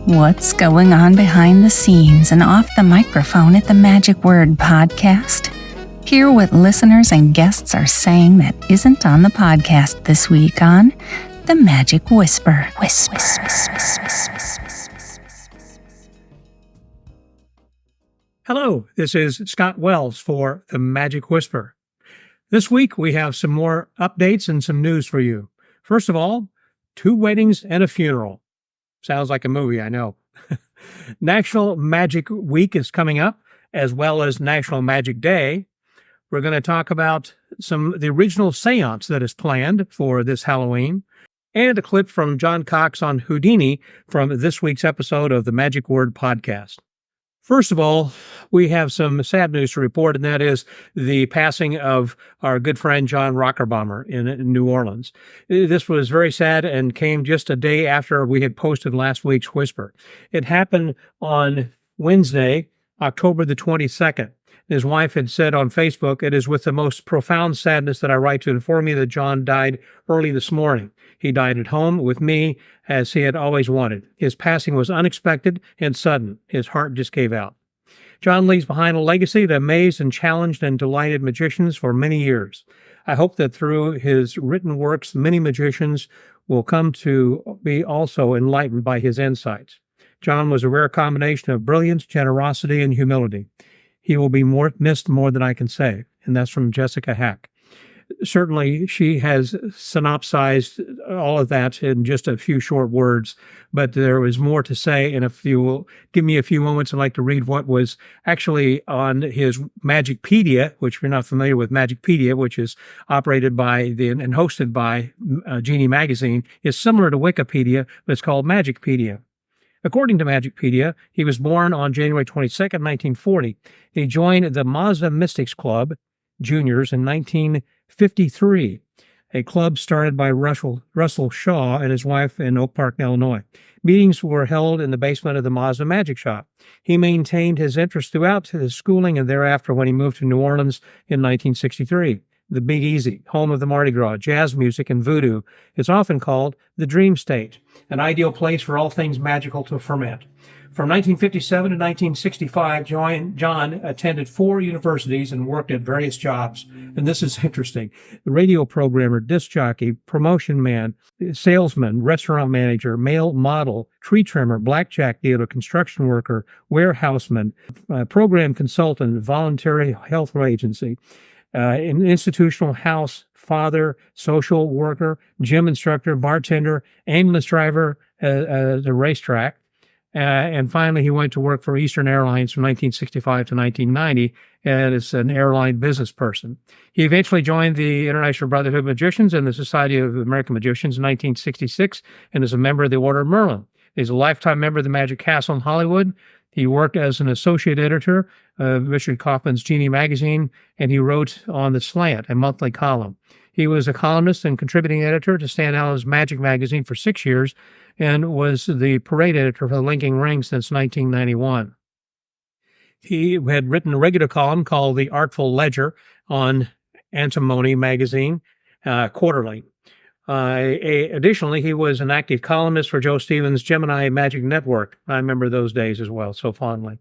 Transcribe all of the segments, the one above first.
What's going on behind the scenes and off the microphone at the Magic Word podcast? Hear what listeners and guests are saying that isn't on the podcast this week on The Magic Whisper. Hello, this is Scott Wells for The Magic Whisper. This week we have some more updates and some news for you. First of all, 2 weddings and a funeral. Sounds like a movie, I know. National Magic Week is coming up, as well as National Magic Day. We're going to talk about the original seance that is planned for this Halloween, and a clip from John Cox on Houdini from this week's episode of the Magic Word podcast. First of all, we have some sad news to report, and that is the passing of our good friend John Rockerbomber in New Orleans. This was very sad and came just a day after we had posted last week's Whisper. It happened on Wednesday, October the 22nd. His wife had said on Facebook, "It is with the most profound sadness that I write to inform you that John died early this morning. He died at home with me, as he had always wanted. His passing was unexpected and sudden. His heart just gave out." John leaves behind a legacy that amazed and challenged and delighted magicians for many years. I hope that through his written works, many magicians will come to be also enlightened by his insights. John was a rare combination of brilliance, generosity, and humility. He will be missed more than I can say. And that's from Jessica Hack. Certainly, she has synopsized all of that in just a few short words, but there was more to say. And if you will give me a few moments, I'd like to read what was actually on his Magicpedia, which if you're not familiar with Magicpedia, which is operated by and hosted by Genie Magazine, is similar to Wikipedia, but it's called Magicpedia. According to Magicpedia, he was born on January 22nd, 1940. He joined the Mazda Mystics Club Juniors in 1953, a club started by Russell Shaw and his wife in Oak Park, Illinois. Meetings were held in the basement of the Mazda Magic Shop. He maintained his interest throughout his schooling and thereafter when he moved to New Orleans in 1963. The Big Easy, home of the Mardi Gras, jazz music, and voodoo, is often called the dream state, an ideal place for all things magical to ferment. From 1957 to 1965, John attended 4 universities and worked at various jobs. And this is interesting. The radio programmer, disc jockey, promotion man, salesman, restaurant manager, male model, tree trimmer, blackjack dealer, construction worker, warehouseman, program consultant, voluntary health agency, an institutional house father, social worker, gym instructor, bartender, ambulance driver at a racetrack. And finally, he went to work for Eastern Airlines from 1965 to 1990 as an airline business person. He eventually joined the International Brotherhood of Magicians and the Society of American Magicians in 1966 and is a member of the Order of Merlin. He's a lifetime member of the Magic Castle in Hollywood. He worked as an associate editor of Richard Kaufman's Genie Magazine, and he wrote on The Slant, a monthly column. He was a columnist and contributing editor to Stan Allen's Magic Magazine for 6 years and was the parade editor for the Linking Ring since 1991. He had written a regular column called The Artful Ledger on Antimony Magazine quarterly. Additionally, he was an active columnist for Joe Stevens' Gemini Magic Network. I remember those days as well, so fondly.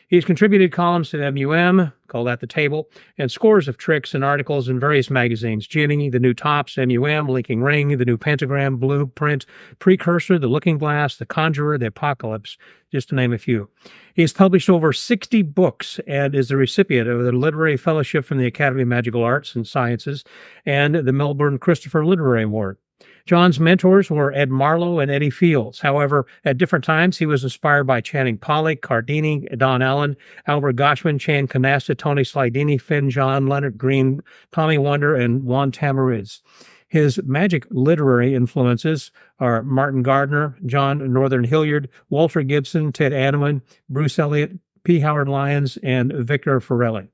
He's contributed columns to MUM, called At the Table, and scores of tricks and articles in various magazines: Genie, The New Tops, MUM, Linking Ring, The New Pentagram, Blueprint, Precursor, The Looking Glass, The Conjurer, The Apocalypse, just to name a few. He has published over 60 books and is the recipient of the Literary Fellowship from the Academy of Magical Arts and Sciences and the Melbourne Christopher Literary Award. John's mentors were Ed Marlowe and Eddie Fields. However, at different times, he was inspired by Channing Pollock, Cardini, Don Allen, Albert Goshman, Chan Canasta, Tony Slidini, Finn John, Leonard Green, Tommy Wonder, and Juan Tamariz. His magic literary influences are Martin Gardner, John Northern Hilliard, Walter Gibson, Ted Anneman, Bruce Eliot, P. Howard Lyons, and Victor Forelli.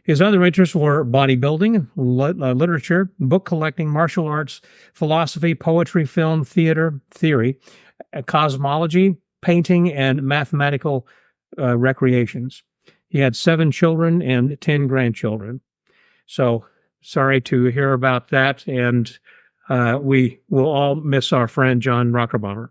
His other interests were bodybuilding, literature, book collecting, martial arts, philosophy, poetry, film, theater, theory, cosmology, painting, and mathematical recreations. He had 7 children and 10 grandchildren. So sorry to hear about that, and we will all miss our friend John Rockerbomber.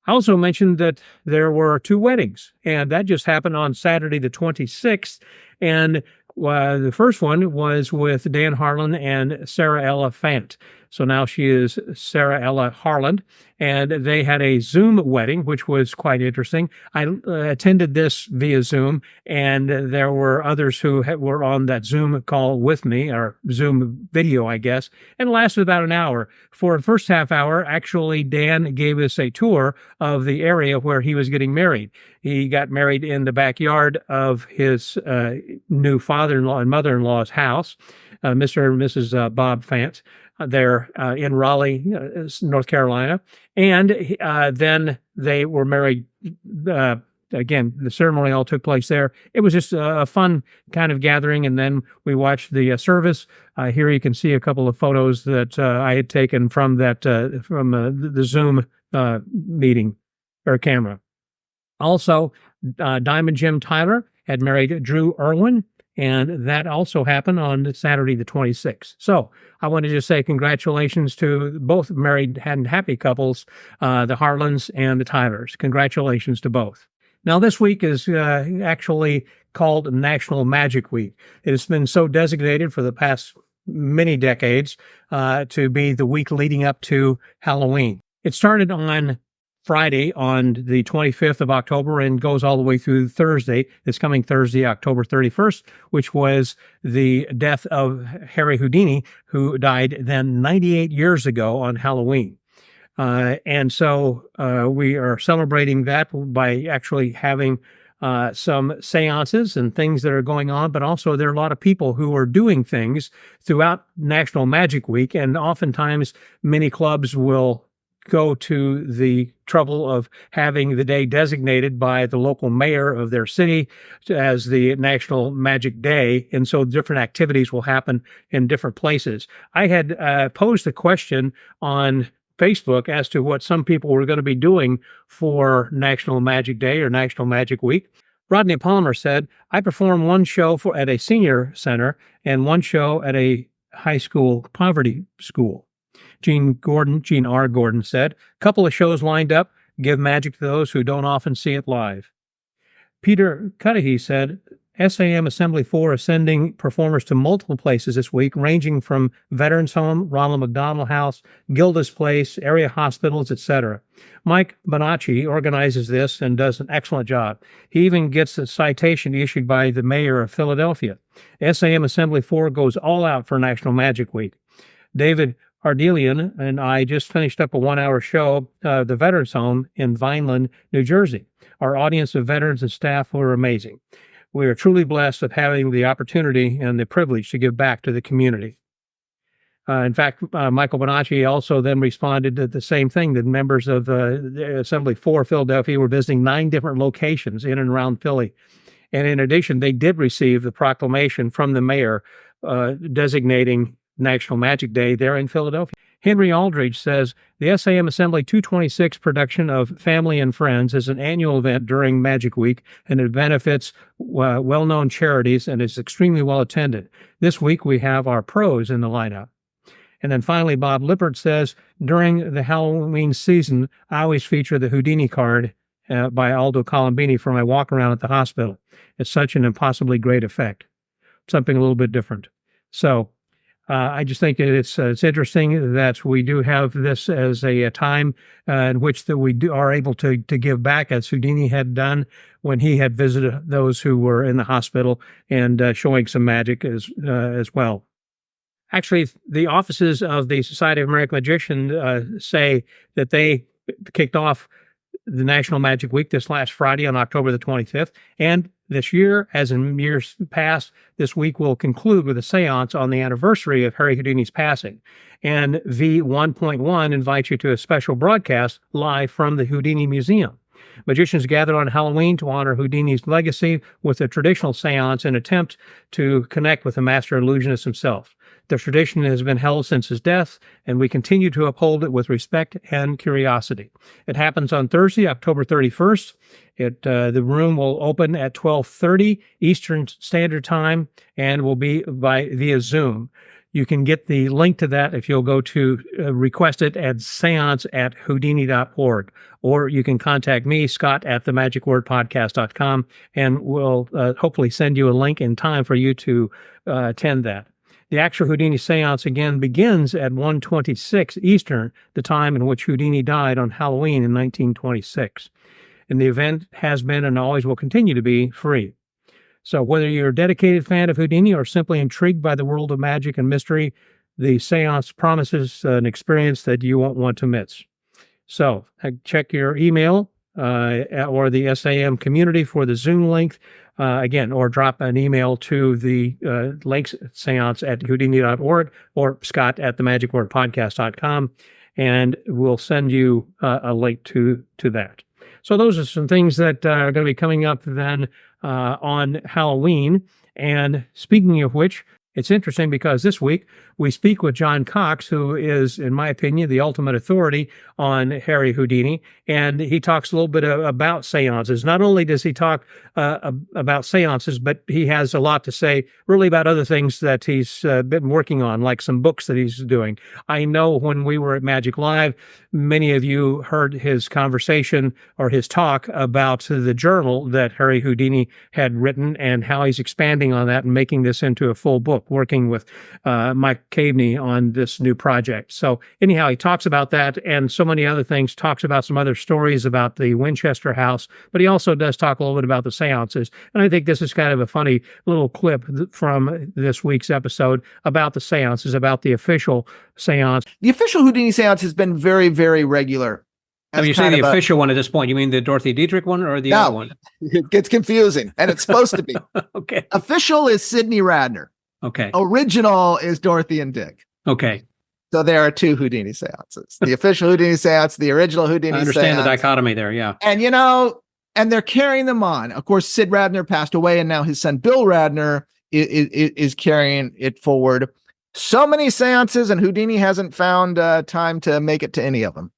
I also mentioned that there were 2 weddings, and that just happened on Saturday the 26th. And the first one was with Dan Harlan and Sarah Ella Fant. So now she is Sarah Ella Harland, and they had a Zoom wedding, which was quite interesting. I attended this via Zoom, and there were others who were on that Zoom call with me, or Zoom video, I guess, and it lasted about an hour. For the first half hour, actually, Dan gave us a tour of the area where he was getting married. He got married in the backyard of his new father-in-law and mother-in-law's house, Mr. and Mrs. Bob Fant. There in Raleigh, North Carolina. And then they were married. Again, the ceremony all took place there. It was just a fun kind of gathering. And then we watched the service. Here you can see a couple of photos that I had taken from that the Zoom meeting or camera. Also, Diamond Jim Tyler had married Drew Irwin, and that also happened on Saturday the 26th. So I want to just say congratulations to both married and happy couples, the Harlans and the Tylers. Congratulations to both. Now, this week is actually called National Magic Week. It has been so designated for the past many decades to be the week leading up to Halloween. It started on Friday on the 25th of October and goes all the way through Thursday, this coming Thursday, October 31st, which was the death of Harry Houdini, who died then 98 years ago on Halloween. And so we are celebrating that by actually having some seances and things that are going on, but also there are a lot of people who are doing things throughout National Magic Week, and oftentimes many clubs will go to the trouble of having the day designated by the local mayor of their city as the National Magic Day. And so different activities will happen in different places. I had posed a question on Facebook as to what some people were going to be doing for National Magic Day or National Magic Week. Rodney Palmer said, I perform one show at a senior center and one show at a high school poverty school. Gene R. Gordon said, couple of shows lined up, give magic to those who don't often see it live. Peter Cudahy said, SAM Assembly 4 is sending performers to multiple places this week, ranging from Veterans Home, Ronald McDonald House, Gilda's Place, area hospitals, etc. Mike Bonacci organizes this and does an excellent job. He even gets a citation issued by the mayor of Philadelphia. SAM Assembly 4 goes all out for National Magic Week. David Ardelian and I just finished up a 1-hour show, the Veterans Home in Vineland, New Jersey. Our audience of veterans and staff were amazing. We are truly blessed with having the opportunity and the privilege to give back to the community. In fact, Michael Bonacci also then responded to the same thing, that members of the Assembly 4 Philadelphia were visiting 9 different locations in and around Philly. And in addition, they did receive the proclamation from the mayor designating National Magic Day there in Philadelphia. Henry Aldridge says, the SAM Assembly 226 production of Family and Friends is an annual event during Magic Week, and it benefits well-known charities and is extremely well attended. This week we have our pros in the lineup. And then finally, Bob Lippert says, during the Halloween season, I always feature the Houdini card by Aldo Colombini for my walk around at the hospital. It's such an impossibly great effect. Something a little bit different. So, I just think it's interesting that we do have this as a time in which that we are able to give back, as Houdini had done when he had visited those who were in the hospital, and showing some magic as well. Actually, the offices of the Society of American Magicians say that they kicked off the National Magic Week this last Friday on October the 25th, and this year, as in years past, this week will conclude with a seance on the anniversary of Harry Houdini's passing. And V1.1 invites you to a special broadcast live from the Houdini Museum. Magicians gather on Halloween to honor Houdini's legacy with a traditional seance in an attempt to connect with the master illusionist himself. The tradition has been held since his death, and we continue to uphold it with respect and curiosity. It happens on Thursday, October 31st. The room will open at 12:30 Eastern Standard Time and will be via Zoom. You can get the link to that if you'll go to request it at seance@houdini.org. Or you can contact me, Scott, at themagicwordpodcast.com, and we'll hopefully send you a link in time for you to attend that. The actual Houdini Seance, again, begins at 1:26 Eastern, the time in which Houdini died on Halloween in 1926. And the event has been and always will continue to be free. So whether you're a dedicated fan of Houdini or simply intrigued by the world of magic and mystery, the seance promises an experience that you won't want to miss. So check your email or the SAM community for the Zoom link, again, or drop an email to the links seance@houdini.org or scott@themagicwordpodcast.com, and we'll send you a link to that. So those are some things that are going to be coming up then on Halloween. And speaking of which, it's interesting because this week we speak with John Cox, who is, in my opinion, the ultimate authority on Harry Houdini. And he talks a little bit about seances. Not only does he talk about seances, but he has a lot to say really about other things that he's been working on, like some books that he's doing. I know when we were at Magic Live, many of you heard his conversation or his talk about the journal that Harry Houdini had written and how he's expanding on that and making this into a full book, working with Mike Caveney on this new project. So anyhow, he talks about that and so many other things, talks about some other stories about the Winchester House, but he also does talk a little bit about the seances. And I think this is kind of a funny little clip from this week's episode about the seances, about the official seance. The official Houdini seance has been very, very regular. When you say the official one at this point, you mean the Dorothy Dietrich one or the other one? It gets confusing, and it's supposed to be. Okay. Official is Sidney Radner. Okay. Original is Dorothy and Dick. Okay. So there are two Houdini seances. The official Houdini seance, the original Houdini seance. I understand the dichotomy there, yeah. And, and they're carrying them on. Of course, Sid Radner passed away, and now his son, Bill Radner, is carrying it forward. So many seances, and Houdini hasn't found time to make it to any of them.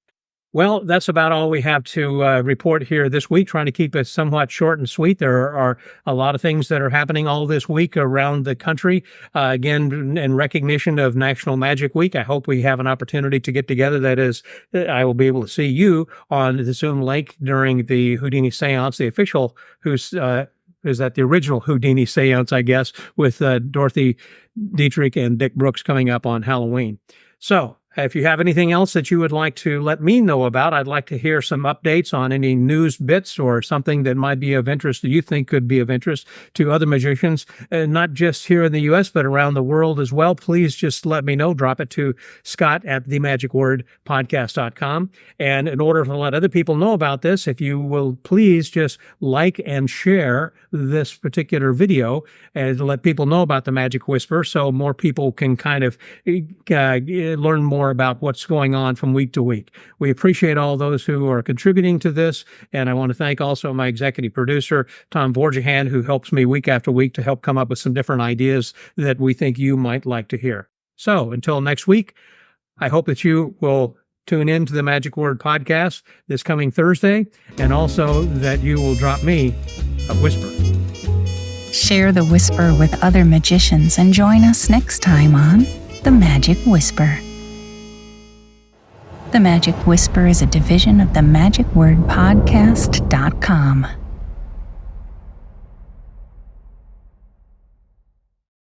Well, that's about all we have to report here this week, trying to keep it somewhat short and sweet. There are a lot of things that are happening all this week around the country. Again, in recognition of National Magic Week, I hope we have an opportunity to get together. That is, I will be able to see you on the Zoom link during the Houdini Seance, the official, is that the original Houdini Seance, I guess, with Dorothy Dietrich and Dick Brooks coming up on Halloween. So, if you have anything else that you would like to let me know about, I'd like to hear some updates on any news bits or something that might be of interest that you think could be of interest to other magicians, not just here in the U.S., but around the world as well. Please just let me know. Drop it to scott@themagicwordpodcast.com. And in order to let other people know about this, if you will please just like and share this particular video and let people know about the Magic Whisper so more people can kind of learn more about what's going on from week to week. We appreciate all those who are contributing to this, and I want to thank also my executive producer, Tom Vorjahan, who helps me week after week to help come up with some different ideas that we think you might like to hear. So until next week, I hope that you will tune in to the Magic Word Podcast this coming Thursday, and also that you will drop me a whisper. Share the whisper with other magicians and join us next time on The Magic Whisper. The Magic Whisper is a division of the MagicWordPodcast.com.